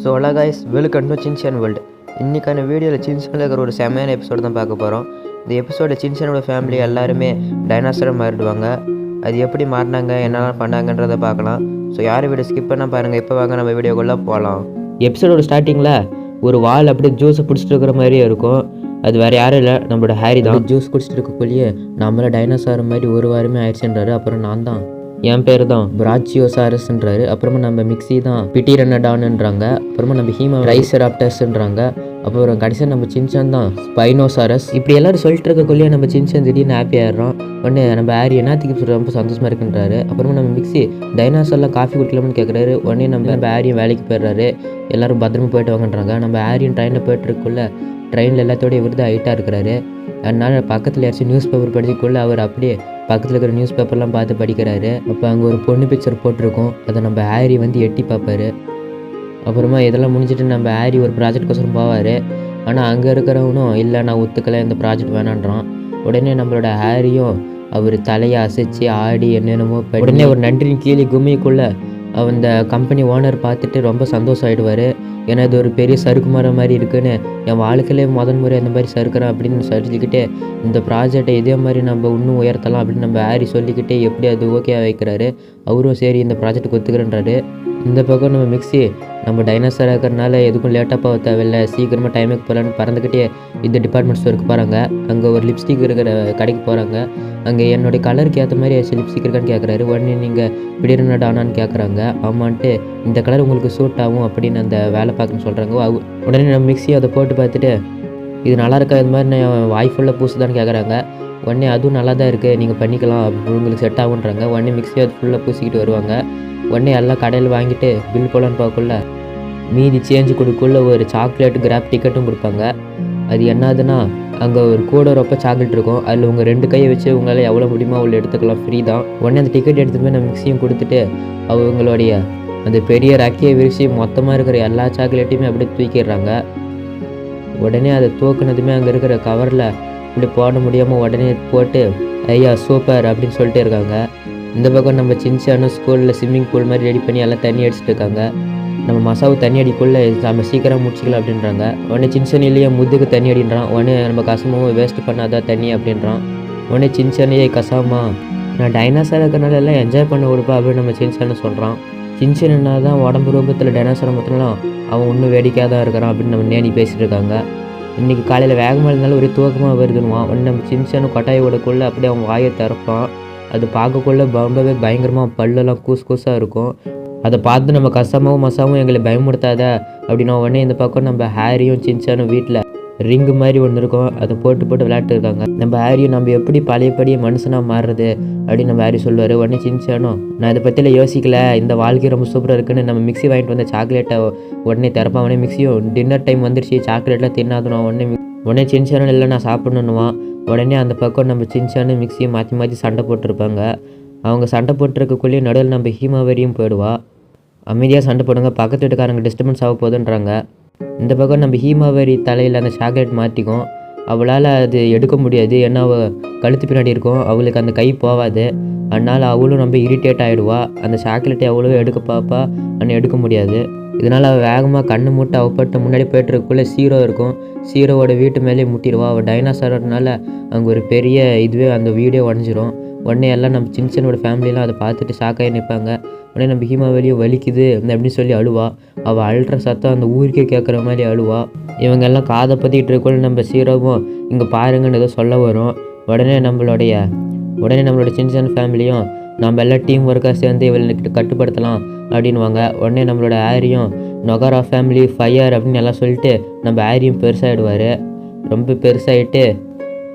So hello guys, welcome to Shinchan world. இன்றைக்கான வீடியோவில் சின்சானில் இருக்கிற ஒரு செம்மையான எபிசோடு தான் பார்க்க போகிறோம். இந்த எபிசோடில் சின்சானோட ஃபேமிலி எல்லாருமே டைனாசராக மாறிடுவாங்க. அது எப்படி மாறினாங்க, என்னெல்லாம் பண்ணாங்கன்றதை பார்க்கலாம். ஸோ யாரும் வீடியோ ஸ்கிப் பண்ணால் பாருங்கள். இப்போ வாங்க நம்ம வீடியோக்குள்ளே போகலாம். எபிசோடோட ஸ்டார்டிங்கில் ஒரு வால் அப்படியே ஜூஸை பிடிச்சிட்டு இருக்கிற மாதிரியே இருக்கும். அது வேறு யாரும் இல்லை, நம்மளோட ஹாரி தான். ஜூஸ் குடிச்சிட்டு இருக்கக்குள்ளேயே நம்மள டைனாசார் மாதிரி ஒரு வாரமே ஆயிடுச்சுன்றாரு. அப்புறம் நான் தான், என் பேர் தான் பிராச்சியோசாரஸ்ன்றாரு. அப்புறமா நம்ம மிக்ஸி தான் பிட்டிரனடான்ன்றாங்க. அப்புறமா நம்ம ஹீமா ரைசராப்டர்ஸ்ன்றாங்க. அப்புறம் கடைசியாக நம்ம சின்சான் தான் ஸ்பைனோசாரஸ். இப்படி எல்லாரும் சொல்லிட்டு இருக்கக்குள்ளேயே நம்ம சின்சான் திடீர்னு ஹாப்பி ஆயிடுறோம். உடனே நம்ம ஹாரி என்னத்துக்கு ரொம்ப சந்தோஷமாக இருக்குன்றாரு. அப்புறமா நம்ம மிக்ஸி டைனாசர்லாம் காஃபி குடிக்கலாம்னு கேட்குறாரு. உடனே நம்ம ஹாரியும் வேலைக்கு போயிடுறாரு. எல்லோரும் பத்திரமா போயிட்டு வாங்கன்றாங்க. நம்ம ஹாரியும் ட்ரெயினில் போயிட்டுருக்குள்ள ட்ரெயினில் எல்லாத்தோடய இவர் ஹைட்டாக இருக்கிறாரு. அதனால் பக்கத்தில் யாராச்சும் நியூஸ் பேப்பர் படிச்சுக்குள்ளே அவர் அப்படியே பக்கத்தில் இருக்கிற நியூஸ் பேப்பர்லாம் பார்த்து படிக்கிறாரு. அப்போ அங்கே ஒரு பொண்ணு பிக்சர் போட்டிருக்கோம். அதை நம்ம ஹாரி எட்டி பார்ப்பார். அப்புறமா இதெல்லாம் முடிஞ்சிட்டு நம்ம ஹாரி ஒரு ப்ராஜெக்ட்கோசரம் போவார். ஆனால் அங்கே இருக்கிறவனும் இல்லை, நான் ஒத்துக்கலை, இந்த ப்ராஜெக்ட் வேணான்றான். உடனே நம்மளோட ஹாரியும் அவர் தலையை அசைச்சு ஆடி என்னென்னமோ உடனே ஒரு நன்றின் கீழே கும்மிக்குள்ளே அந்த கம்பெனி ஓனர் பார்த்துட்டு ரொம்ப சந்தோஷம் ஆகிடுவார். ஏன்னா இது ஒரு பெரிய சறுக்கு மரம் மாதிரி இருக்குன்னு, என் வாழ்க்கையிலே முறை அந்த மாதிரி சறுக்கிறேன் அப்படின்னு சொல்லிக்கிட்டே இந்த ப்ராஜெக்டை இதே மாதிரி நம்ம இன்னும் உயர்த்தலாம் அப்படின்னு நம்ம ஹாரி சொல்லிக்கிட்டே எப்படி அது ஓகே வைக்கிறாரு. அவரும் சரி இந்த ப்ராஜெக்ட் ஒத்துக்கிறேன்றாரு. இந்த பக்கம் நம்ம மிக்ஸி நம்ம டைனாசராக இருக்கிறனால எதுக்கும் லேட்டாக போக தேவையில்லை, சீக்கிரமாக டைமுக்கு போகலான்னு பறந்துக்கிட்டே இந்த டிபார்ட்மெண்ட் ஸ்டோருக்கு போகிறாங்க. அங்கே ஒரு லிப்ஸ்டிக் இருக்கிற கடைக்கு போகிறாங்க. அங்கே என்னுடைய கலருக்கு ஏற்ற மாதிரி லிப்ஸ்டிக் இருக்கான்னு கேட்குறாரு. உடனே நீங்கள் பிடிரனடானான்னு கேட்குறாங்க. ஆமான்ட்டு இந்த கலர் உங்களுக்கு சூட் ஆகும் அப்படின்னு அந்த வேலை பார்க்கணுன்னு சொல்கிறாங்க. உடனே நம்ம மிக்ஸி அதை போட்டு பார்த்துட்டு இது நல்லா இருக்கா, இது மாதிரி நான் வாய் ஃபுல்லாக பூசுதான்னு கேட்குறாங்க. உடனே அதுவும் நல்லா தான் இருக்குது, நீங்கள் பண்ணிக்கலாம், உங்களுக்கு செட் ஆகுன்றாங்க. உடனே மிக்ஸி அது ஃபுல்லாக பூசிக்கிட்டு வருவாங்க. உடனே எல்லாம் கடையில் வாங்கிட்டு பில் போலான்னு பார்க்கக்குள்ள மீதி சேஞ்சு கொடுக்குள்ள ஒரு சாக்லேட் கிராப் டிக்கெட்டும் கொடுப்பாங்க. அது என்னதுன்னா அங்கே ஒரு கூட ரொம்ப சாக்லேட் இருக்கும். அதில் உங்கள் 2 கையை வச்சு உங்களால் எவ்வளோ முடியுமோ அவ்வளோ எடுத்துக்கலாம், ஃப்ரீ தான். உடனே அந்த டிக்கெட் எடுத்துகிட்டு போய் நம்ம மிக்ஸியும் கொடுத்துட்டு அவங்களுடைய அந்த பெரிய ரக்கையை விரிச்சு மொத்தமாக இருக்கிற எல்லா சாக்லேட்டையுமே அப்படியே தூக்கிடுறாங்க. உடனே அதை தூக்குனதுமே அங்கே இருக்கிற கவரில் இப்படி போட முடியாமல் உடனே போட்டு ஐயா சூப்பர் அப்படின்னு சொல்லிட்டு இருக்காங்க. இந்த பக்கம் நம்ம சின்சானும் ஸ்கூலில் ஸ்விம்மிங் பூல் மாதிரி ரெடி பண்ணி எல்லாம் தண்ணி அடிச்சுட்டு இருக்காங்க. நம்ம மசாவு தண்ணி அடிக்குள்ளே நம்ம சீக்கிரம் முடிச்சிக்கலாம் அப்படின்றாங்க. உடனே சின்சான் இல்லையே முதுக்கு தண்ணி அடின்றான். உடனே நம்ம கசமாவும் வேஸ்ட் பண்ணாதான் தண்ணி அப்படின்றான். உடனே சின்சானையே கசாமா நான் டைனாசர் இருக்கிறனால எல்லாம் என்ஜாய் பண்ண கொடுப்பா அப்படின்னு நம்ம சின்சானை சொல்கிறான். சின்சான் என்ன தான் உடம்பு ரூபத்தில் டைனாசரை மட்டும்லாம் அவன் இன்னும் வேடிக்கையாக தான் இருக்கிறான் அப்படின்னு நம்ம நேனி பேசிகிட்டு இருக்காங்க. இன்றைக்கி காலையில் வேகமாக இருந்தாலும் ஒரு தூக்கமாக வருதுன்னுவான். உடனே நம்ம சின்சானும் கொட்டாயை விடக்குள்ளே அப்படியே அவன் வாயை திறப்பான். அது பார்க்கக்குள்ள ரொம்பவே பயங்கரமாக பல்லெல்லாம் கூசாக இருக்கும். அதை பார்த்து நம்ம கசமாவும் மசாவும் எங்களை பயமுடுத்தாத அப்படின்னா உடனே இந்த பக்கம் நம்ம ஹாரியும் சின்சானும் வீட்டில் ரிங்கு மாதிரி ஒன்று இருக்கும். அதை போட்டு விளையாட்டு இருக்காங்க. நம்ம ஹாரியும் நம்ம எப்படி பழையபடியே மனுஷனாக மாறுறது அப்படின்னு நம்ம ஹாரி சொல்லுவார். உடனே சின்சானும் நான் இதை பற்றியில் யோசிக்கல, இந்த வாழ்க்கை ரொம்ப சூப்பராக இருக்குன்னு நம்ம மிக்ஸி வாங்கிட்டு வந்த சாக்லேட்டை உடனே திறப்பான். உடனே மிக்ஸியும் டின்னர் டைம் வந்துருச்சு, சாக்லேட்லாம் தின்னாதனும். உடனே சின்சானும் இல்லை நான் சாப்பிட்ணுன்னுவான். உடனே அந்த பக்கம் நம்ம சின்சானும் மிக்ஸியும் மாற்றி சண்டை போட்டிருப்பாங்க. அவங்க சண்டை போட்டிருக்கக்குள்ளேயே நடுவில் நம்ம ஹீமாவரியும் போயிடுவா. அமைதியாக சண்டை போடுங்க, பக்கத்து வீட்டுக்காரங்க டிஸ்டர்பன்ஸ் ஆக போகுதுன்றாங்க. இந்த பக்கம் நம்ம ஹீமாவரி தலையில் அந்த சாக்லேட் மாற்றிக்கும். அவளால் அது எடுக்க முடியாது, ஏன்னா அவள் கழுத்து பின்னாடி இருக்கும், அவளுக்கு அந்த கை போகாது. அதனால் அவளும் ரொம்ப இரிட்டேட் ஆகிடுவா. அந்த சாக்லேட்டை அவ்வளோ எடுக்க பார்ப்பா, ஆனால் எடுக்க முடியாது. இதனால் அவள் வேகமாக கண்ணு மூட்டை அவப்பட்டு முன்னாடி போய்ட்டுருக்குள்ளே சீரோ இருக்கும். சீரோவோட வீட்டு மேலே முட்டிடுவா. அவள் டைனாசர்னால அங்கே ஒரு பெரிய இதுவே அந்த வீடியோ உடஞ்சிரும். உடனே எல்லாம் நம்ம சின்சனோட ஃபேமிலியெலாம் அதை பார்த்துட்டு ஷாக்காகி நிற்பாங்க. உடனே நம்ம ஹீமாவலியும் வலிக்குது அப்படின்னு சொல்லி அழுவா. அவள் அழுற சத்தம் அந்த ஊருக்கே கேட்குற மாதிரி அழுவா. இவங்க எல்லாம் காதை பற்றிட்டு இருக்கக்குள்ள நம்ம சீரோவும் இங்கே பாருங்கன்னு ஏதோ சொல்ல வரும். உடனே நம்மளோட சின்சன் ஃபேமிலியும் நம்ம எல்லாம் டீம் ஒர்க்காக சேர்ந்து இவளுக்கு கட்டுப்படுத்தலாம் அப்படின்வாங்க. உடனே நம்மளோட ஹாரியும் நொகாரா ஃபேமிலி ஃபயர் அப்படின்னு எல்லாம் சொல்லிட்டு நம்ம ஹாரியும் பெருசாகிடுவார். ரொம்ப பெருசாகிட்டு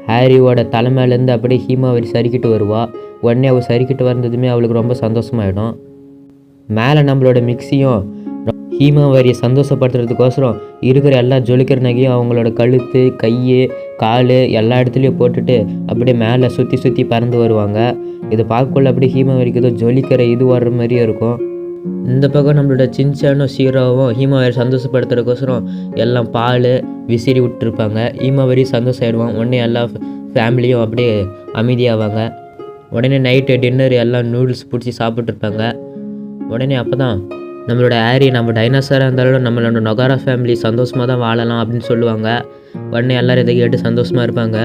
ஹாரியோட தலைமையிலேருந்து அப்படியே ஹீமாவரி சறுக்கிட்டு வருவா. உடனே அவள் சறுக்கிட்டு வந்ததுமே அவளுக்கு ரொம்ப சந்தோஷமாயிடும். மேலே நம்மளோட மிக்ஸியும் ஹீமாவரியை சந்தோஷப்படுத்துறதுக்கோசரம் இருக்கிற எல்லா ஜொலிக்கிற நகையும் அவங்களோட கழுத்து, கை, கால் எல்லா இடத்துலையும் போட்டுட்டு அப்படியே மேலே சுற்றி பறந்து வருவாங்க. இதை பார்க்கக்குள்ள அப்படியே ஹீமாவரிக்கு ஏதோ ஜொலிக்கிற இது வர்ற மாதிரியே இருக்கும். இந்த பக்கம் நம்மளோட சின்சானும் சீரோவும் ஹீமாவரி சந்தோஷப்படுத்துறதுக்கோசரம் எல்லாம் பால் விசிறி விட்டுருப்பாங்க. ஹீமாவரி சந்தோஷம் ஆகிடுவான். உடனே எல்லா ஃபேமிலியும் அப்படியே அமைதியாவாங்க. உடனே நைட்டு டின்னர் எல்லாம் நூடுல்ஸ் பிடிச்சி சாப்பிட்ருப்பாங்க. உடனே அப்போ தான் நம்மளோட ஹாரி நம்ம டைனோசராக இருந்தாலும் நம்மளோட நொகாரா ஃபேமிலி சந்தோஷமாக தான் வாழலாம் அப்படின்னு சொல்லுவாங்க. உடனே எல்லோரும் இதை கேட்டு சந்தோஷமாக இருப்பாங்க.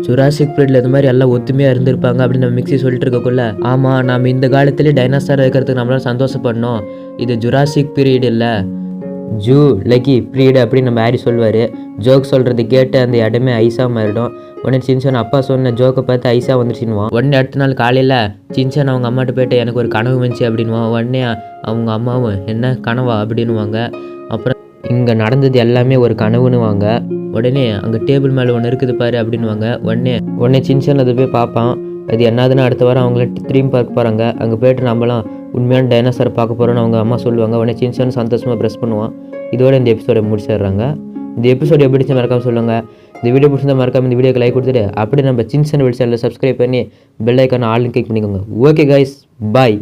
ஜுராசிக் பீரியடில் இது மாதிரி எல்லாம் ஒத்துமையாக இருந்திருப்பாங்க அப்படின்னு நம்ம மிக்ஸி சொல்லிட்டு இருக்கக்குள்ள, ஆமாம் நம்ம இந்த காலத்துலேயே டைனோசராக இருக்கிறதுக்கு நம்மளால சந்தோஷப்படணும், இது ஜுராசிக் பீரியட் இல்லை ஜூ லக்கி பீரியட் அப்படின்னு நம்ம ஹாரி சொல்லுவார். ஜோக் சொல்கிறது கேட்டு அந்த இடமே ஐஸாக மாறிடும். உடனே சின்சான் அப்பா சொன்ன ஜோக்கை பார்த்து ஐஸாக வந்துருச்சுன்னுவான். உடனே அடுத்த நாள் காலையில் சின்சான் அவங்க அம்மாட்ட போய்ட்டு எனக்கு ஒரு கனவு வந்துச்சு அப்படின்வான். உடனே அவங்க அம்மாவும் என்ன கனவா அப்படின்வாங்க. அப்புறம் இங்கே நடந்தது எல்லாமே ஒரு கனவுன்னுவாங்க. உடனே அங்கே டேபிள் மேலே ஒன்று இருக்குது பாரு அப்படின்வாங்க. உடனே சின்சான் அதை போய் பார்ப்பான். அது என்னதுன்னு அடுத்த வாரம் அவங்கள த்ரீம் பார்க் போகிறாங்க. அங்கே போய்ட்டு நம்மளாம் உண்மையான டைனோசரை பார்க்க போகிறோன்னு அவங்க அம்மா சொல்லுவாங்க. உடனே சின்சான் சந்தோஷமாக ப்ரெஸ் பண்ணுவான். இதோட இந்த எபிசோடை முடிச்சிடுறாங்க. இந்த எபிசோடு எப்படி இருந்துச்சு மறக்காமல் சொல்லுங்கள். இந்த வீடியோ பிடிச்சிருந்தா மறக்காமல் இந்த வீடியோக்கு லைக் கொடுத்துட்டு அப்படியே நம்ம சின்சான் சேனலில் சப்ஸ்கிரைப் பண்ணி பெல் ஐக்கான ஆல்னு கிளிக் பண்ணிக்கோங்க. ஓகே கைஸ், பாய்.